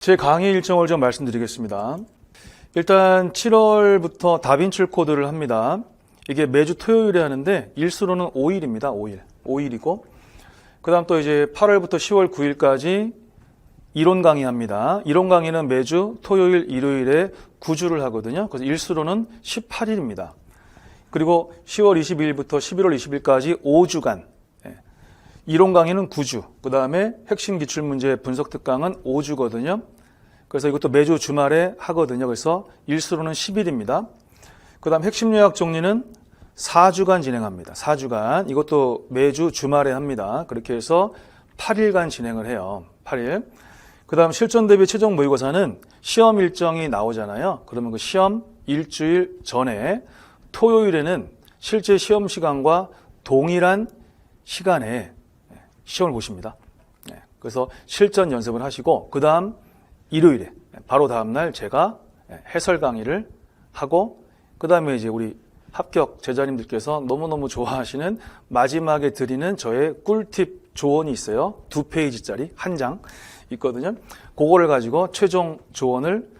제 강의 일정을 좀 말씀드리겠습니다. 일단 7월부터 다빈출 코드를 합니다. 이게 매주 토요일에 하는데 일수로는 5일입니다. 5일이고 그 다음 또 이제 8월부터 10월 9일까지 이론 강의 합니다. 이론 강의는 매주 토요일, 일요일에 9주를 하거든요. 그래서 일수로는 18일입니다. 그리고 10월 22일부터 11월 20일까지 5주간 이론 강의는 9주, 그 다음에 핵심 기출문제 분석 특강은 5주거든요. 그래서 이것도 매주 주말에 하거든요. 그래서 일수로는 10일입니다. 그 다음 핵심 요약 정리는 4주간 진행합니다. 4주간. 이것도 매주 주말에 합니다. 그렇게 해서 8일간 진행을 해요. 8일. 그 다음 실전 대비 최종 모의고사는 시험 일정이 나오잖아요. 그러면 그 시험 일주일 전에 토요일에는 실제 시험 시간과 동일한 시간에 시험을 보십니다. 그래서 실전 연습을 하시고 그 다음 일요일에 바로 다음날 제가 해설 강의를 하고 그 다음에 이제 우리 합격 제자님들께서 너무너무 좋아하시는 마지막에 드리는 저의 꿀팁 조언이 있어요. 2페이지짜리 한 장 있거든요. 그거를 가지고 최종 조언을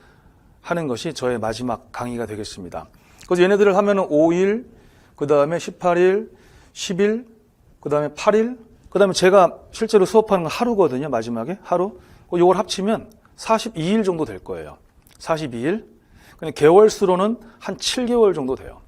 하는 것이 저의 마지막 강의가 되겠습니다. 그래서 얘네들을 하면은 5일, 그 다음에 18일, 10일, 그 다음에 8일, 그 다음에 제가 실제로 수업하는 건 하루거든요. 마지막에 하루. 이걸 합치면 42일 정도 될 거예요. 42일. 개월수로는 한 7개월 정도 돼요.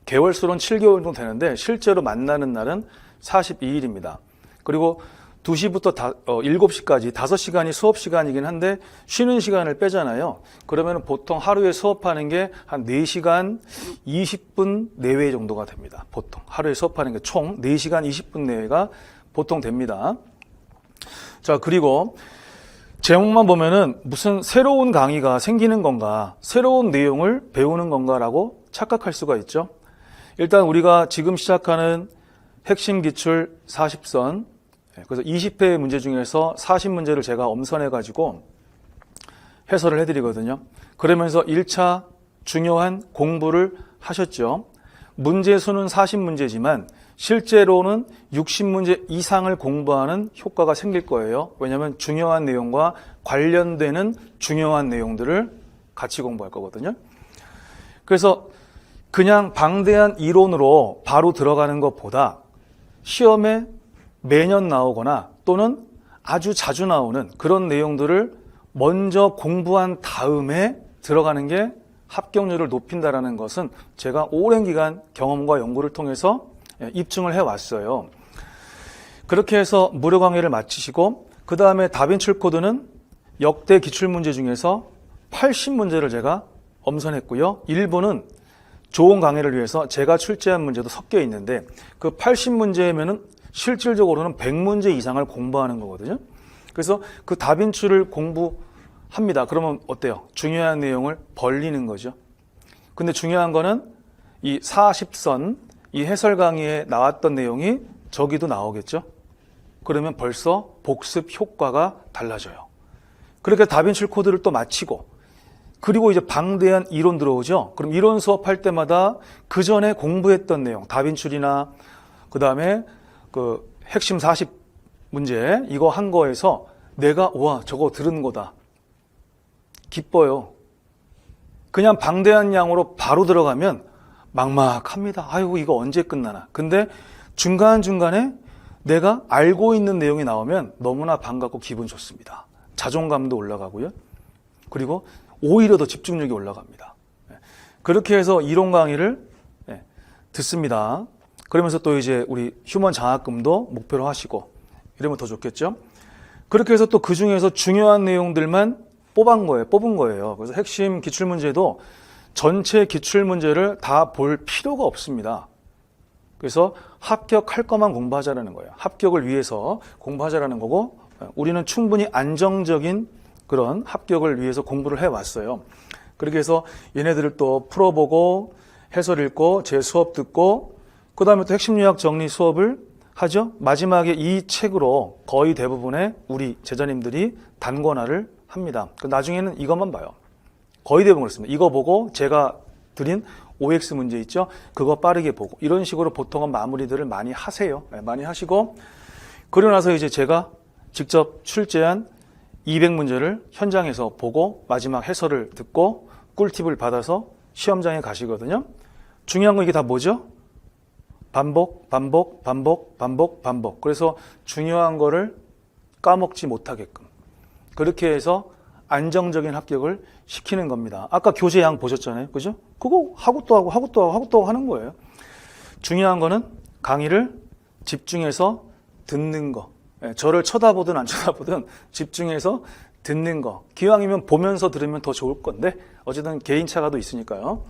개월수로는 7개월 정도 되는데 실제로 만나는 날은 42일입니다. 그리고 2시부터 7시까지 5시간이 수업 시간이긴 한데 쉬는 시간을 빼잖아요. 그러면 보통 하루에 수업하는 게 한 4시간 20분 내외 정도가 됩니다. 보통 하루에 수업하는 게 총 4시간 20분 내외가 보통 됩니다. 자, 그리고 제목만 보면은 무슨 새로운 강의가 생기는 건가, 새로운 내용을 배우는 건가라고 착각할 수가 있죠. 일단 우리가 지금 시작하는 핵심 기출 40선, 그래서 20회 문제 중에서 40문제를 제가 엄선해가지고 해설을 해드리거든요. 그러면서 1차 중요한 공부를 하셨죠. 문제 수는 40문제지만 실제로는 60문제 이상을 공부하는 효과가 생길 거예요. 왜냐하면 중요한 내용과 관련되는 중요한 내용들을 같이 공부할 거거든요. 그래서 그냥 방대한 이론으로 바로 들어가는 것보다 시험에 매년 나오거나 또는 아주 자주 나오는 그런 내용들을 먼저 공부한 다음에 들어가는 게 합격률을 높인다는 것은 제가 오랜 기간 경험과 연구를 통해서 입증을 해왔어요. 그렇게 해서 무료 강의를 마치시고 그 다음에 다빈출 코드는 역대 기출문제 중에서 80문제를 제가 엄선했고요. 일부는 좋은 강의를 위해서 제가 출제한 문제도 섞여 있는데 그 80문제면은 실질적으로는 100문제 이상을 공부하는 거거든요. 그래서 그 다빈출을 공부합니다. 그러면 어때요? 중요한 내용을 벌리는 거죠. 근데 중요한 거는 이 40선, 이 해설 강의에 나왔던 내용이 저기도 나오겠죠. 그러면 벌써 복습 효과가 달라져요. 그렇게 다빈출 코드를 또 마치고 그리고 이제 방대한 이론 들어오죠. 그럼 이론 수업할 때마다 그 전에 공부했던 내용, 다빈출이나 그 다음에 그 핵심 40문제 이거 한 거에서 내가 와 저거 들은 거다. 기뻐요. 그냥 방대한 양으로 바로 들어가면 막막합니다. 아이고 이거 언제 끝나나. 근데 중간중간에 내가 알고 있는 내용이 나오면 너무나 반갑고 기분 좋습니다. 자존감도 올라가고요. 그리고 오히려 더 집중력이 올라갑니다. 그렇게 해서 이론 강의를 듣습니다. 그러면서 또 이제 우리 휴먼 장학금도 목표로 하시고 이러면 더 좋겠죠. 그렇게 해서 또 그 중에서 중요한 내용들만 뽑은 거예요. 그래서 핵심 기출문제도 전체 기출문제를 다 볼 필요가 없습니다. 그래서 합격할 것만 공부하자라는 거예요. 합격을 위해서 공부하자라는 거고 우리는 충분히 안정적인 그런 합격을 위해서 공부를 해왔어요. 그렇게 해서 얘네들을 또 풀어보고 해설 읽고 제 수업 듣고 그 다음에 또 핵심 요약 정리 수업을 하죠. 마지막에 이 책으로 거의 대부분의 우리 제자님들이 단권화를 합니다. 나중에는 이것만 봐요. 거의 대부분 그렇습니다. 이거 보고 제가 드린 OX 문제 있죠. 그거 빠르게 보고 이런 식으로 보통은 마무리들을 많이 하세요. 많이 하시고 그러고 나서 이제 제가 직접 출제한 200문제를 현장에서 보고 마지막 해설을 듣고 꿀팁을 받아서 시험장에 가시거든요. 중요한 건 이게 다 뭐죠? 반복, 반복, 반복, 반복, 반복. 그래서 중요한 거를 까먹지 못하게끔. 그렇게 해서 안정적인 합격을 시키는 겁니다. 아까 교재 양 보셨잖아요. 그죠? 그거 하고 또 하고 하고 또 하고 하고 또 하는 거예요. 중요한 거는 강의를 집중해서 듣는 거. 저를 쳐다보든 안 쳐다보든 집중해서 듣는 거. 기왕이면 보면서 들으면 더 좋을 건데 어쨌든 개인차가 또 있으니까요.